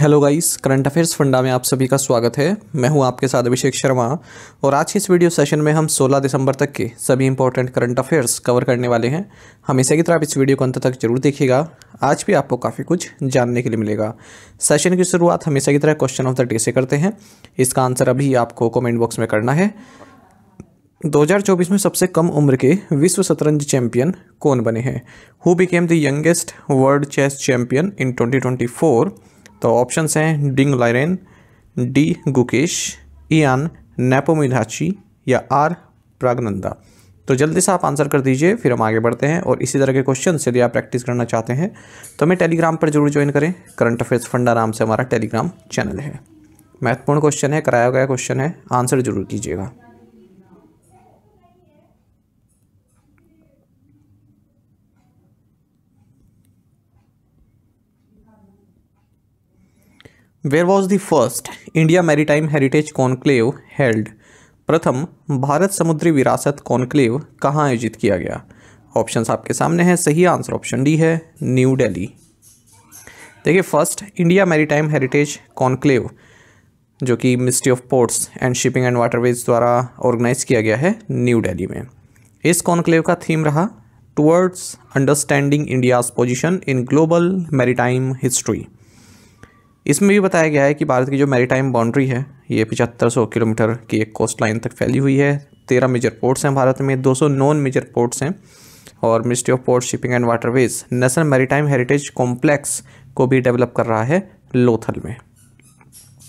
Hello guys, current affairs funda में आप सभी का स्वागत है। मैं हूं आपके साथ अभिषेक शर्मा और आज की इस वीडियो सेशन में हम 16 दिसंबर तक के सभी इंपॉर्टेंट करंट अफेयर्स कवर करने वाले हैं। हमेशा की तरह आप इस वीडियो को अंत तक जरूर देखिएगा। आज भी आपको काफ़ी कुछ जानने के लिए मिलेगा। सेशन की शुरुआत हमेशा की तरह क्वेश्चन ऑफ द डे से करते हैं। इसका आंसर अभी आपको कॉमेंट बॉक्स में करना है। 2024 में सबसे कम उम्र के विश्व शतरंज चैंपियन कौन बने हैं? Who became the youngest world chess champion in 2024? तो ऑप्शंस हैं Ding Liren, D Gukesh, Ian Nepomniachtchi या आर प्रागनंदा। तो जल्दी से आप आंसर कर दीजिए, फिर हम आगे बढ़ते हैं। और इसी तरह के क्वेश्चन यदि आप प्रैक्टिस करना चाहते हैं तो हमें टेलीग्राम पर जरूर ज्वाइन करें। करंट अफेयर्स फंडा नाम से हमारा टेलीग्राम चैनल है। महत्वपूर्ण क्वेश्चन है, कराया गया क्वेश्चन है, आंसर जरूर कीजिएगा। Where was the first India Maritime Heritage Conclave held? प्रथम भारत समुद्री विरासत कॉन्क्लेव कहाँ आयोजित किया गया? ऑप्शंस आपके सामने हैं। सही आंसर ऑप्शन डी है, न्यू दिल्ली। देखिए, first India maritime heritage conclave जो कि ministry of ports and shipping and waterways द्वारा ऑर्गेनाइज किया गया है न्यू दिल्ली में। इस कॉन्क्लेव का थीम रहा towards understanding India's position in global maritime history. इसमें भी बताया गया है कि भारत की जो मैरीटाइम बाउंड्री है ये 7500 किलोमीटर की एक कोस्ट लाइन तक फैली हुई है। 13 मेजर पोर्ट्स हैं भारत में, 200 नॉन मेजर पोर्ट्स हैं। और ministry of ports shipping and waterways national maritime heritage complex को भी डेवलप कर रहा है लोथल में।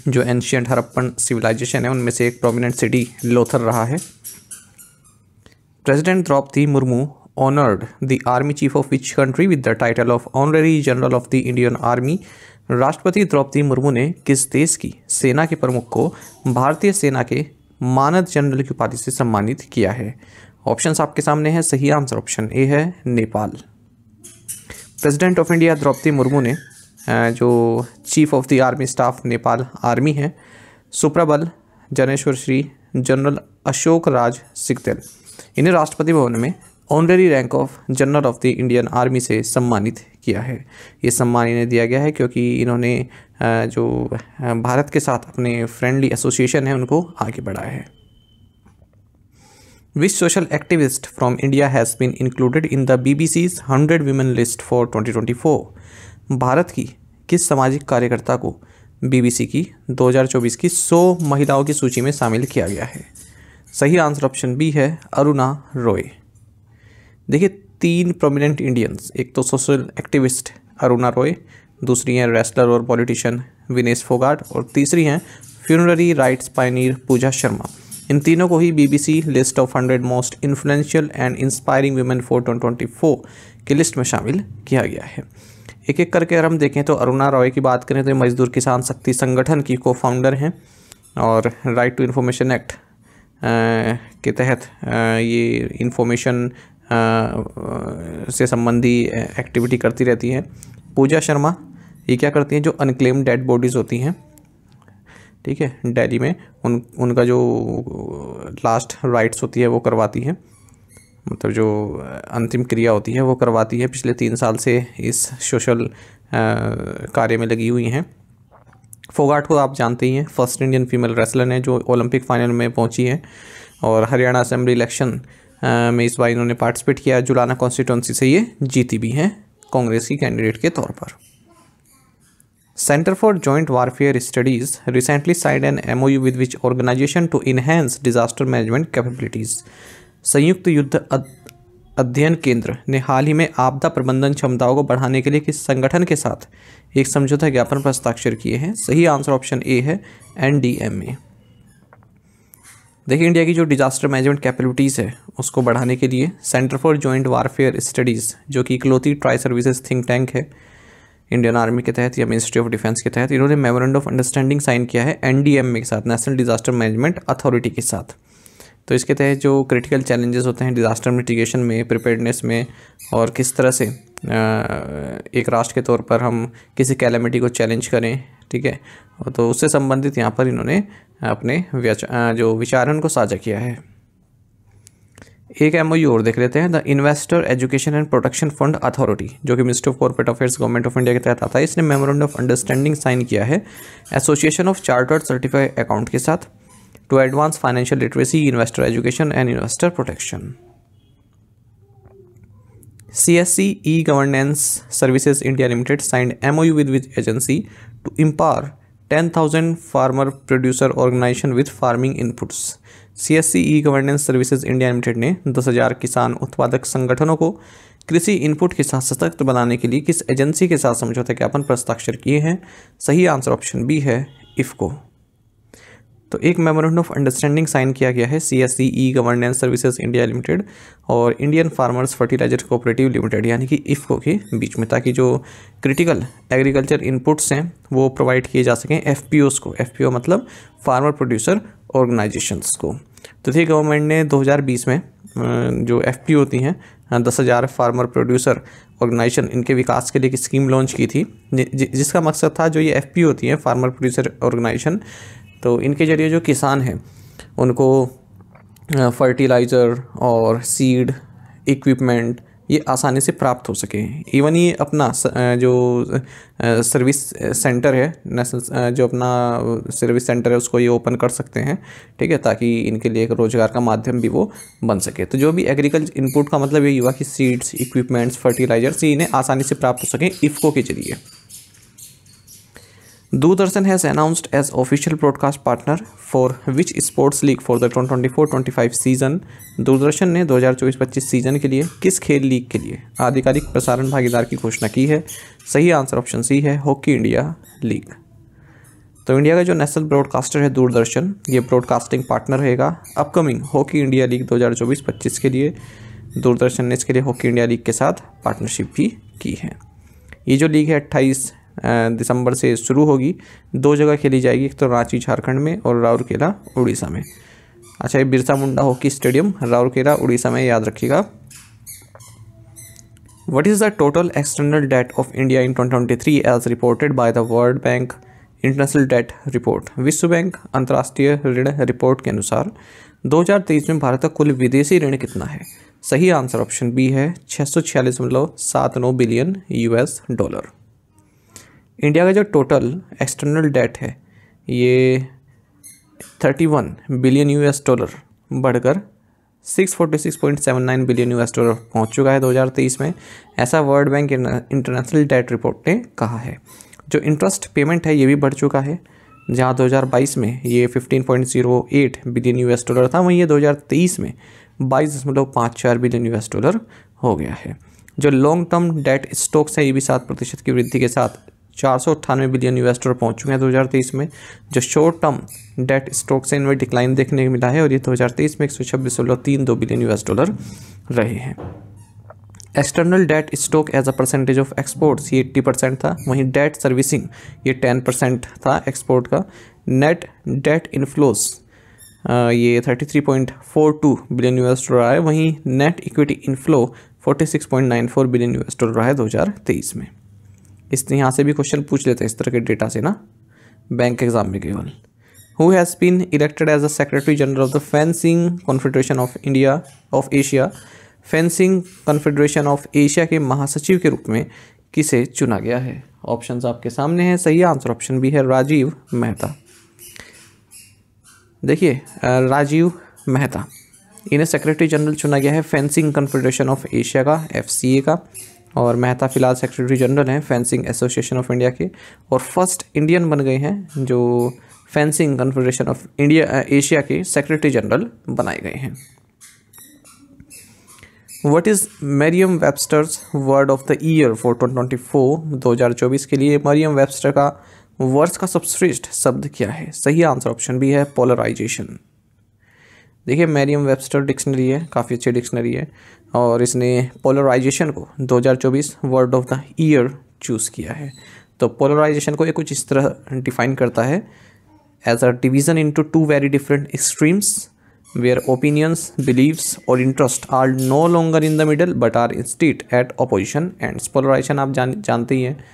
जो एंशियंट हड़प्पन सिविलाइजेशन है उनमें से एक प्रोमिनेंट सिटी लोथल रहा है। President Droupadi Murmu honoured the army chief of which country with the title of honorary general of the Indian army? राष्ट्रपति द्रौपदी मुर्मू ने किस देश की सेना के प्रमुख को भारतीय सेना के मानद जनरल की उपाधि से सम्मानित किया है? ऑप्शंस आपके सामने हैं। सही आंसर ऑप्शन ए है, Nepal. President of India Droupadi Murmu ने जो chief of the army staff Nepal army है सुप्रबल जनेश्वर श्री जनरल अशोक राज सिकदेल, इन्हें राष्ट्रपति भवन में honorary rank of general of the Indian army से सम्मानित किया है। ये सम्मान इन्हें दिया गया है क्योंकि इन्होंने जो भारत के साथ अपने फ्रेंडली एसोसिएशन है उनको आगे बढ़ाया है। Which social activist from India has been included in the BBC's 100 Women list for 2024? भारत की किस सामाजिक कार्यकर्ता को BBC की 2024 की 100 महिलाओं की सूची में शामिल किया गया है? सही आंसर ऑप्शन बी है, अरुणा रॉय। देखिए, 3 प्रोमिनेंट इंडियंस, एक तो सोशल एक्टिविस्ट अरुणा रॉय, दूसरी हैं रेसलर और पॉलिटिशियन विनेश फोगाट और तीसरी हैं फ्यूनररी राइट्स पायनियर पूजा शर्मा। इन तीनों को ही BBC list of 100 most influential and inspiring women for 2024 की लिस्ट में शामिल किया गया है। एक एक करके अगर हम देखें तो अरुणा रॉय की बात करें तो मजदूर किसान शक्ति संगठन की को फाउंडर हैं और राइट टू इन्फॉर्मेशन एक्ट के तहत ये इंफॉर्मेशन से संबंधी एक्टिविटी करती रहती हैं। पूजा शर्मा ये क्या करती हैं, जो अनक्लेम्ड डेड बॉडीज़ होती हैं, ठीक है, दिल्ली में उनका जो लास्ट राइट्स होती है वो करवाती हैं, मतलब जो अंतिम क्रिया होती है वो करवाती है। पिछले 3 साल से इस सोशल कार्य में लगी हुई हैं। फोगाट को आप जानते ही हैं, फर्स्ट इंडियन फीमेल रेसलर हैं जो ओलंपिक फाइनल में पहुंची हैं और हरियाणा असेंबली इलेक्शन में इस बार इन्होंने पार्टिसिपेट किया। जुलाना कॉन्स्टिट्यूंसी से ये जीती भी हैं कांग्रेस की कैंडिडेट के तौर पर। Centre for joint warfare studies recently signed an MOU with which organisation to enhance disaster management capabilities? संयुक्त युद्ध अध्ययन केंद्र ने हाल ही में आपदा प्रबंधन क्षमताओं को बढ़ाने के लिए किस संगठन के साथ एक समझौता ज्ञापन पर हस्ताक्षर किए हैं? सही आंसर ऑप्शन ए है, NDMA। देखिए, इंडिया की जो डिजास्टर मैनेजमेंट कैपेबिलिटीज़ है उसको बढ़ाने के लिए centre for joint warfare studies जो कि इकलौती ट्राई सर्विसेज थिंक टैंक है इंडियन आर्मी के तहत या मिनिस्ट्री ऑफ डिफेंस के तहत, इन्होंने मेमोरेंडम ऑफ अंडरस्टैंडिंग साइन किया है NDMA के साथ, नेशनल डिजास्टर मैनेजमेंट अथॉरिटी के साथ। तो इसके तहत जो क्रिटिकल चैलेंजेस होते हैं डिजास्टर मिटिगेशन में, प्रिपेयर्डनेस में, और किस तरह से एक राष्ट्र के तौर पर हम किसी कैलेमिटी को चैलेंज करें, ठीक है, तो उससे संबंधित यहाँ पर इन्होंने अपने जो विचार हैं उनको साझा किया है। एक MOU और देख लेते हैं, the investor education and protection fund authority, जो कि ministry of corporate affairs government of India के तहत आता है। इसने मेमोरेंडम ऑफ अंडरस्टैंडिंग साइन किया है association of chartered certified account के साथ to advance financial literacy, investor education and investor protection. CSC E-Governance Services India Limited signed MOU with which agency to empower 10,000 farmer producer organization with farming inputs। CSC E-Governance Services India Limited ने 10,000 किसान उत्पादक संगठनों को कृषि input के साथ सशक्त बनाने के लिए किस एजेंसी के साथ समझौते ज्ञापन पर हस्ताक्षर किए हैं? सही आंसर ऑप्शन बी है, इफको। तो एक मेमोरेंडम ऑफ अंडरस्टैंडिंग साइन किया गया है CSC E-Governance services India limited और Indian farmers fertiliser cooperative limited यानी कि इफको के बीच में, ताकि जो क्रिटिकल एग्रीकल्चर इनपुट्स हैं वो प्रोवाइड किए जा सकें FPOs को। FPO मतलब फार्मर प्रोड्यूसर ऑर्गेनाइजेशंस को। तो थी गवर्नमेंट ने 2020 में जो FPO होती हैं 10,000 फार्मर प्रोड्यूसर ऑर्गेनाइजेशन, इनके विकास के लिए एक स्कीम लॉन्च की थी जिसका मकसद था, जो ये FPO होती हैं फार्मर प्रोड्यूसर ऑर्गेनाइजेशन, तो इनके जरिए जो किसान हैं उनको फर्टिलाइज़र और सीड इक्विपमेंट ये आसानी से प्राप्त हो सके। इवन ये अपना जो सर्विस सेंटर है, नेशनल जो अपना सर्विस सेंटर है उसको ये ओपन कर सकते हैं, ठीक है, ताकि इनके लिए एक रोज़गार का माध्यम भी वो बन सके। तो जो भी एग्रीकल्चर इनपुट का मतलब ये हुआ कि सीड्स, इक्विपमेंट्स, फर्टिलाइजर्स इन्हें आसानी से प्राप्त हो सकें इफको के जरिए। Doordarshan has announced as official broadcast partner for which sports league for the 2024-25 season. Doordarshan ने 2024-25 सीजन के लिए किस खेल लीग के लिए आधिकारिक प्रसारण भागीदार की घोषणा की है? सही आंसर ऑप्शन सी है, हॉकी इंडिया लीग। तो इंडिया का जो नेशनल ब्रॉडकास्टर है दूरदर्शन, ये ब्रॉडकास्टिंग पार्टनर रहेगा अपकमिंग हॉकी इंडिया लीग 2024-25 के लिए। दूरदर्शन ने इसके लिए हॉकी इंडिया लीग के साथ पार्टनरशिप भी की है। ये जो लीग है 28 दिसंबर से शुरू होगी, 2 जगह खेली जाएगी, एक तो रांची झारखंड में और राउरकेला उड़ीसा में। अच्छा, ये बिरसा मुंडा हॉकी स्टेडियम राउरकेला उड़ीसा में, याद रखिएगा। What is the total external debt of India in 2023 as reported by the world bank international debt report. विश्व बैंक अंतर्राष्ट्रीय ऋण रिपोर्ट के अनुसार 2023 में भारत का कुल विदेशी ऋण कितना है? सही आंसर ऑप्शन बी है, 646.79 बिलियन $। इंडिया का जो टोटल एक्सटर्नल डेट है ये 31 बिलियन $, बढ़कर 646.79 बिलियन $, पहुंच चुका है 2023 में। ऐसा world bank international debt report ने कहा है। जो इंटरेस्ट पेमेंट है ये भी बढ़ चुका है, जहां 2022 में ये 15.08 बिलियन $, था, वहीं ये 2023 में 22.54 बिलियन $, हो गया है। जो लॉन्ग टर्म डेट स्टॉक्स हैं ये भी 7% की वृद्धि के साथ 498 बिलियन $, पहुंच चुके हैं 2023 में। जो शॉर्ट टर्म डेट स्टॉक्स हैं इनमें डिक्लाइन देखने को मिला है और ये 2023 में 126.32 बिलियन $, रहे हैं। External debt stock as a percentage of exports ये 80% था, वहीं डेट सर्विसिंग ये 10% था एक्सपोर्ट का। नेट डेट इनफ्लोस ये 33.42 बिलियन $, रहा है, वहीं नेट इक्विटी इनफ्लो 46.94 बिलियन $, रहा है 2023 में। इस यहाँ से भी क्वेश्चन पूछ लेते हैं इस तरह के डेटा से ना, बैंक एग्जाम में केवल। Who has been elected as the secretary general of the fencing confederation of India of Asia. Fencing confederation of Asia के महासचिव के रूप में किसे चुना गया है? ऑप्शंस आपके सामने हैं, सही आंसर ऑप्शन बी है, राजीव मेहता। देखिए राजीव मेहता, इन्हें सेक्रेटरी जनरल चुना गया है फेंसिंग कॉन्फेडरेशन ऑफ एशिया का, FCA का, और मेहता फिलहाल सेक्रेटरी जनरल हैं फेंसिंग एसोसिएशन ऑफ इंडिया के, और फर्स्ट इंडियन बन गए हैं जो fencing confederation of India Asia के सेक्रेटरी जनरल बनाए गए हैं। What is Merriam Webster's word of the year for 2024 के लिए मरियम वेबस्टर का वर्ष का सर्वश्रेष्ठ शब्द क्या है? सही आंसर ऑप्शन बी है, पोलराइजेशन। देखिए मरियम वेबस्टर डिक्शनरी है, काफ़ी अच्छी डिक्शनरी है, और इसने पोलराइजेशन को 2024 word of the year choose किया है। तो पोलराइजेशन को ये कुछ इस तरह डिफाइन करता है, as a division into 2 very different extremes where opinions, beliefs और interest are no longer in the middle but are instead at opposition ends. Polarisation आप जानते ही हैं,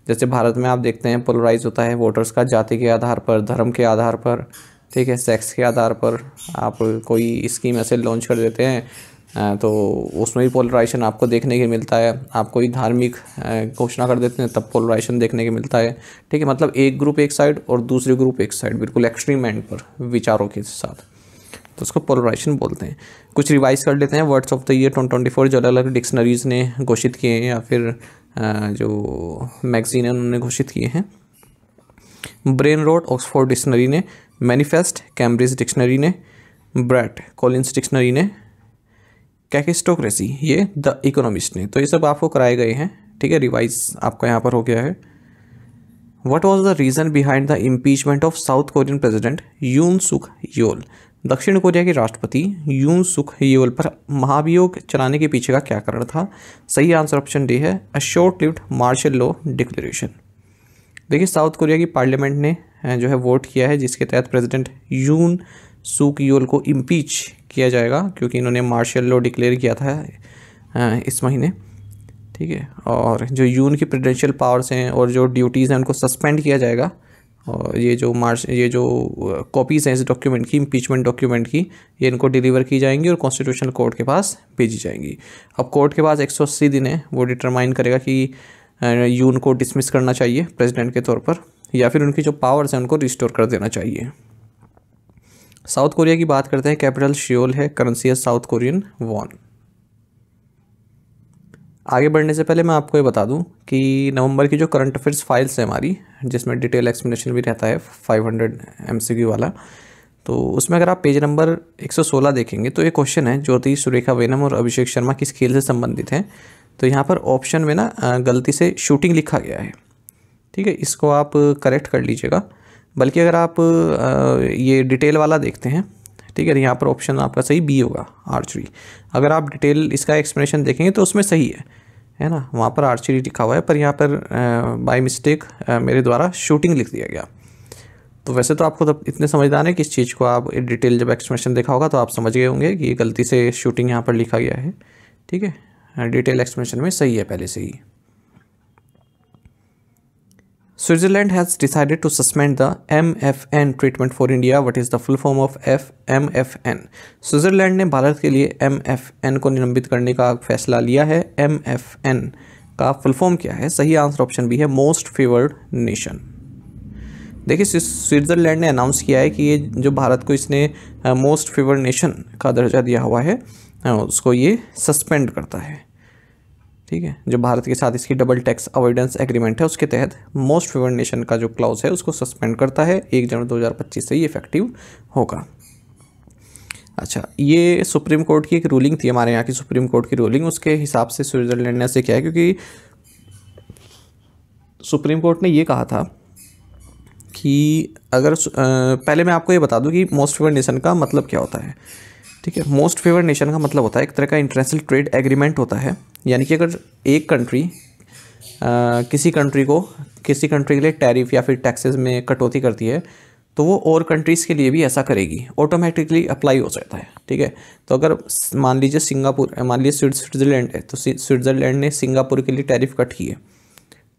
जैसे भारत में आप देखते हैं पोलराइज होता है वोटर्स का जाति के आधार पर, धर्म के आधार पर, ठीक है, सेक्स के आधार पर। आप कोई स्कीम ऐसे लॉन्च कर देते हैं तो उसमें भी पोलराइजेशन आपको देखने को मिलता है। आप कोई धार्मिक घोषणा कर देते हैं तब पोलराइजेशन देखने को मिलता है। ठीक है, मतलब एक ग्रुप एक साइड और दूसरे ग्रुप एक साइड, बिल्कुल एक्सट्रीम एंड पर विचारों के साथ, तो उसको पोलराइजेशन बोलते हैं। कुछ रिवाइज कर लेते हैं वर्ड्स ऑफ द ईयर 2024 जो अलग अलग डिक्शनरीज़ ने घोषित किए हैं या फिर जो मैगजीन है उन्होंने घोषित किए हैं। ब्रेन रॉट ऑक्सफोर्ड डिक्शनरी ने, मैनिफेस्ट कैम्ब्रिज डिक्शनरी ने, ब्रैट कॉलिंस डिक्शनरी ने, कैकिस्टोक्रेसी ये द इकोनॉमिस्ट ने। तो ये सब आपको कराए गए हैं। ठीक है, रिवाइज आपका यहाँ पर हो गया है। What was the reason behind the impeachment of South Korean president Yoon Suk Yol? दक्षिण कोरिया के राष्ट्रपति यून सुक योल पर महाभियोग चलाने के पीछे का क्या कारण था? सही आंसर ऑप्शन डी है, a short lived martial law declaration. देखिए, साउथ कोरिया की पार्लियामेंट ने जो है वोट किया है जिसके तहत प्रेसिडेंट यून सुक योल को इम्पीच किया जाएगा, क्योंकि इन्होंने मार्शल लॉ डिक्लेयर किया था इस महीने। ठीक है, और जो यून की प्रेसिडेंशियल पावर्स हैं और जो ड्यूटीज़ हैं उनको सस्पेंड किया जाएगा। और ये जो कॉपीज़ हैं इस डॉक्यूमेंट की, इम्पीचमेंट डॉक्यूमेंट की, ये इनको डिलीवर की जाएंगी और कॉन्स्टिट्यूशनल कोर्ट के पास भेजी जाएंगी। अब कोर्ट के पास 180 दिन है, वो डिटरमाइन करेगा कि यून को डिसमिस करना चाहिए प्रेसिडेंट के तौर पर या फिर उनकी जो पावर्स हैं उनको रिस्टोर कर देना चाहिए। साउथ कोरिया की बात करते हैं, कैपिटल सियोल है, करेंसी है साउथ कोरियन वॉन। आगे बढ़ने से पहले मैं आपको ये बता दूं कि नवंबर की जो करंट अफेयर्स फाइल्स है हमारी, जिसमें डिटेल एक्सप्लेनेशन भी रहता है 500 MCQ वाला, तो उसमें अगर आप पेज नंबर 116 देखेंगे तो ये क्वेश्चन है, ज्योति सुरेखा वेनम और अभिषेक शर्मा किस खेल से संबंधित हैं? तो यहाँ पर ऑप्शन में ना गलती से शूटिंग लिखा गया है। ठीक है, इसको आप करेक्ट कर लीजिएगा। बल्कि अगर आप ये डिटेल वाला देखते हैं, ठीक है, यहाँ पर ऑप्शन आपका सही बी होगा, आर्चरी। अगर आप डिटेल इसका एक्सप्लेनेशन देखेंगे तो उसमें सही है ना, वहाँ पर आर्चरी लिखा हुआ है, पर यहाँ पर बाय मिस्टेक मेरे द्वारा शूटिंग लिख दिया गया। तो वैसे तो आपको तब इतने समझदार है कि इस चीज़ को आप डिटेल जब एक्सप्लेनेशन देखा होगा तो आप समझ गए होंगे कि गलती से शूटिंग यहाँ पर लिखा गया है। ठीक है, डिटेल एक्सप्लेनेशन में सही है पहले से ही। Switzerland has decided to suspend the MFN treatment for India. What is the full form of MFN? Switzerland ने भारत के लिए MFN को निलंबित करने का फैसला लिया है। MFN का फुल फॉर्म क्या है? सही आंसर ऑप्शन बी है, मोस्ट फेवर्ड नेशन। देखिए, स्विट्जरलैंड ने अनाउंस किया है कि ये जो भारत को इसने मोस्ट फेवर्ड नेशन का दर्जा दिया हुआ है उसको ये सस्पेंड करता है। ठीक है, जो भारत के साथ इसकी डबल टैक्स अवॉइडेंस एग्रीमेंट है उसके तहत मोस्ट फेवर्ड नेशन का जो क्लॉज है उसको सस्पेंड करता है। 1 जनवरी 2025 से ये इफेक्टिव होगा। अच्छा, ये सुप्रीम कोर्ट की एक रूलिंग थी, हमारे यहाँ की सुप्रीम कोर्ट की रूलिंग, उसके हिसाब से स्विट्जरलैंड ने ऐसे किया है क्योंकि सुप्रीम कोर्ट ने ये कहा था कि अगर पहले मैं आपको ये बता दूं कि मोस्ट फेवर्ड नेशन का मतलब क्या होता है। ठीक है, मोस्ट फेवर्ड नेशन का मतलब होता है एक तरह का इंटरनेशनल ट्रेड एग्रीमेंट होता है। यानी कि अगर एक कंट्री किसी कंट्री के लिए टैरिफ या फिर टैक्सेस में कटौती करती है तो वो और कंट्रीज़ के लिए भी ऐसा करेगी, ऑटोमेटिकली अप्लाई हो जाता है। ठीक है, तो अगर मान लीजिए स्विट्ज़रलैंड है तो स्विट्ज़रलैंड ने सिंगापुर के लिए टैरिफ कट किए,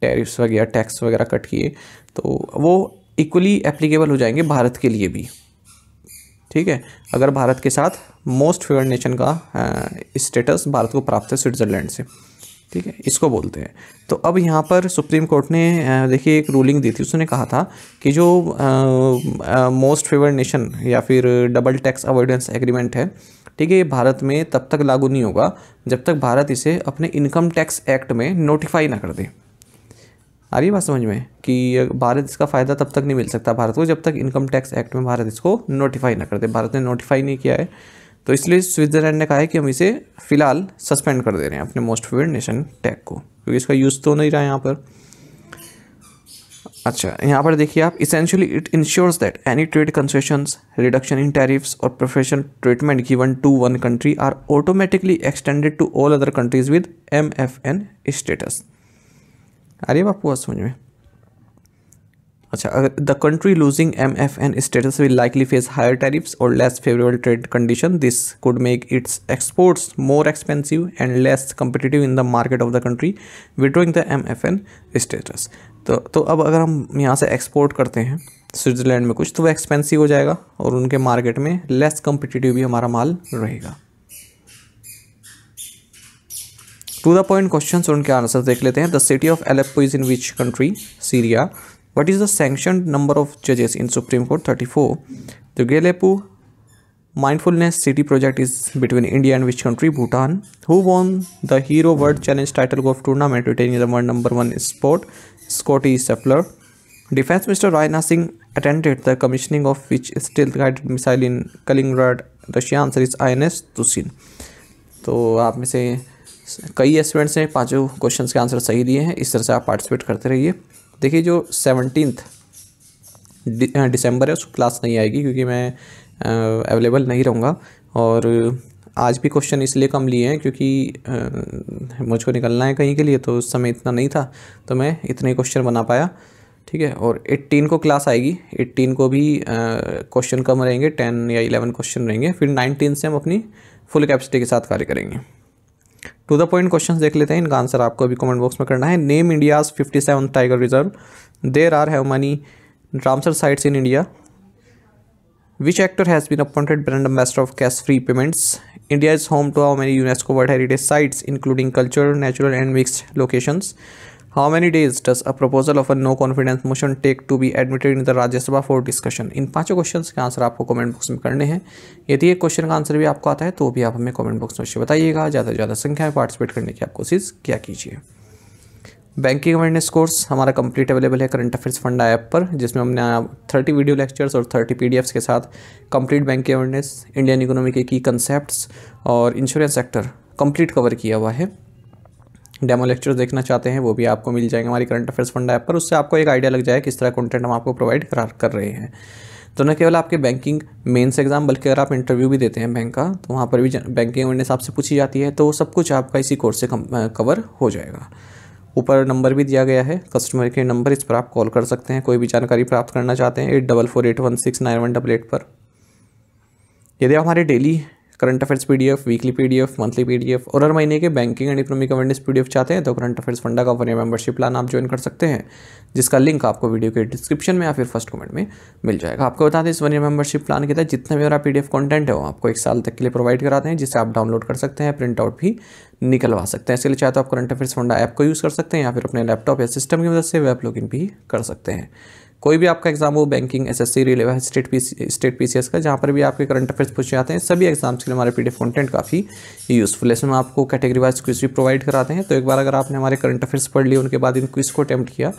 टैरिफ्स वगैरह टैक्स वगैरह कट किए, तो वो इक्वली एप्लीकेबल हो जाएंगे भारत के लिए भी। ठीक है, अगर भारत के साथ मोस्ट फेवर्ड नेशन का स्टेटस भारत को प्राप्त है स्विट्ज़रलैंड से। ठीक है, इसको बोलते हैं। तो अब यहाँ पर सुप्रीम कोर्ट ने देखिए एक रूलिंग दी थी, उसने कहा था कि जो मोस्ट फेवर्ड नेशन या फिर डबल टैक्स अवॉइडेंस एग्रीमेंट है, ठीक है, ये भारत में तब तक लागू नहीं होगा जब तक भारत इसे अपने इनकम टैक्स एक्ट में नोटिफाई ना कर दे। आ रही है बात समझ में कि भारत इसका फ़ायदा तब तक नहीं मिल सकता भारत को जब तक इनकम टैक्स एक्ट में भारत इसको नोटिफाई ना कर दे। भारत ने नोटिफाई नहीं किया है, तो इसलिए स्विट्ज़रलैंड ने कहा है कि हम इसे फ़िलहाल सस्पेंड कर दे रहे हैं अपने मोस्ट फेवर्ड नेशन टैग को, क्योंकि इसका यूज़ तो नहीं रहा यहाँ पर। अच्छा, यहाँ पर देखिए आप, essentially it ensures that any trade concessions, reduction in tariffs और preferential treatment given to one country are automatically extended to all other countries with MFN status. अरे बापू बात समझ में। अच्छा, अगर the country losing MFN status will likely face higher tariffs और less favourable trade condition, this could make its exports more expensive and less competitive in the market of the country withdrawing the MFN status. तो अब अगर हम यहाँ से export करते हैं Switzerland में कुछ, तो वह एक्सपेंसिव हो जाएगा और उनके मार्केट में लेस कम्पिटिटिव भी हमारा माल रहेगा। टू द पॉइंट क्वेश्चन उनके आंसर देख लेते हैं। The city of Aleppo is in which country? Syria. What is the sanction number of जजेस in supreme court? 34। The Aleppo mindfulness city project is between India and which country? Bhutan. Who won the Hero World Challenge title golf tournament, retaining the world #1 sport? Scotty Scheffler. Defense Minister Rajnath Singh attended the commissioning of which stealth guided missile in Kaliningrad, Russia? Answer is INS Tusin. तो आप में से कई students ने पांचों questions के answer सही दिए हैं। इस तरह से आप पार्टिसिपेट करते रहिए। देखिए जो 17 दिसंबर है उसको क्लास नहीं आएगी क्योंकि मैं अवेलेबल नहीं रहूँगा, और आज भी क्वेश्चन इसलिए कम लिए हैं क्योंकि मुझको निकलना है कहीं के लिए, तो उस समय इतना नहीं था तो मैं इतने क्वेश्चन बना पाया। ठीक है, और 18 को क्लास आएगी। 18 को भी क्वेश्चन कम रहेंगे, 10 या 11 क्वेश्चन रहेंगे। फिर 19 से हम अपनी फुल कैपेसिटी के साथ कार्य करेंगे। टू द पॉइंट क्वेश्चन देख लेते हैं, इनका आंसर आपको अभी कमेंट बॉक्स में करना है। Name India's 57 tiger reserve. There are have many Ramsar sites in India. Which actor has been appointed brand ambassador of cash-free payments? India is home to how many UNESCO World Heritage Sites, including cultural, natural, and mixed locations? How many days does a proposal of a no confidence motion take to be admitted in the Rajya Sabha for discussion? इन पांचों questions के answer आपको comment box में करने हैं। यदि एक question का answer भी आपको आता है तो भी आप हमें कमेंट बॉक्स में बताइएगा। ज़्यादा से ज़्यादा संख्या में पार्टिसिपेट करने की आप कोशिश किया कीजिए। बैंकिंग अवेयरनेस कोर्स हमारा कंप्लीट अवेलेबल है करंट अफेयर्स फंडा ऐप पर, जिसमें हमने 30 वीडियो लेक्चर्स और 30 PDFs के साथ complete banking awareness, Indian economy के की कंसेप्ट्स और इंश्योरेंस सेक्टर कंप्लीट कवर किया हुआ है। डेमो लेक्चर्स देखना चाहते हैं वो भी आपको मिल जाएंगे हमारी करंट अफेयर्स फंडा ऐप पर। उससे आपको एक आइडिया लग जाए किस तरह कंटेंट हम आपको प्रोवाइड कर रहे हैं। तो न केवल आपके बैंकिंग मेंस एग्जाम, बल्कि अगर आप इंटरव्यू भी देते हैं बैंक का तो वहाँ पर भी बैंकिंग अवेयरनेस आपसे पूछी जाती है, तो सब कुछ आपका इसी कोर्स से कवर हो जाएगा। ऊपर नंबर भी दिया गया है, कस्टमर केयर नंबर, इस पर आप कॉल कर सकते हैं कोई भी जानकारी प्राप्त करना चाहते हैं 8448169188 पर। यदि आप हमारे daily current affairs PDF, weekly PDF, monthly PDF और हर महीने के banking and economic awareness PDF चाहते हैं तो करंट अफेयर्स फंडा का 1 ईयर मेंबरशिप प्लान आप ज्वाइन कर सकते हैं, जिसका लिंक आपको वीडियो के डिस्क्रिप्शन में या फिर फर्स्ट कमेंट में मिल जाएगा। आपको बता दें इस 1 ईयर मेंबरशिप प्लान के तहत जितना भी मेरा PDF कंटेंट है वो आपको 1 साल तक के लिए प्रोवाइड कराते हैं, जिसे आप डाउनलोड कर सकते हैं, प्रिंट आउट भी निकलवा सकते हैं। इसके लिए चाहे तो आप करंट अफेयर्स फंडा ऐप को यूज़ कर सकते हैं या फिर अपने लैपटॉप या सिस्टम की मदद से वेब लॉगिन भी कर सकते हैं। कोई भी आपका एग्जाम हो, banking, SSC, railway, state PCS का, जहाँ पर भी आपके करंट अफेयर्स पूछे जाते हैं, सभी एग्जाम्स के लिए हमारे PDF कंटेंट काफ़ी यूज़फुल है। इसमें आपको कैटेगरी वाइज क्विज भी प्रोवाइड कराते हैं। तो एक बार अगर आपने हमारे करंट अफेयर्स पढ़ लिए, उनके बाद इन क्विज को अटैम्प्ट किया,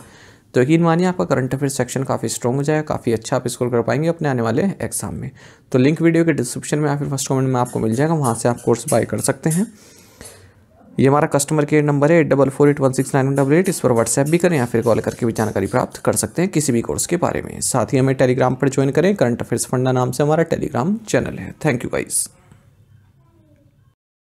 तो यकीन मानिए आपका करंट अफेयर्स सेक्शन काफ़ी स्ट्रॉन्ग हो जाएगा, काफ़ी अच्छा आप स्कोर कर पाएंगे अपने आने वाले एग्जाम में। तो लिंक वीडियो के डिस्क्रिप्शन में या फिर फर्स्ट कमेंट में आपको मिल जाएगा, वहाँ से आप कोर्स बाय कर सकते हैं। ये हमारा कस्टमर केयर नंबर है 8448169188, इस पर व्हाट्सएप भी करें या फिर कॉल करके भी जानकारी प्राप्त कर सकते हैं किसी भी कोर्स के बारे में। साथ ही हमें टेलीग्राम पर ज्वाइन करें, करंट अफेयर्स फंडा नाम से हमारा टेलीग्राम चैनल है। Thank you guys.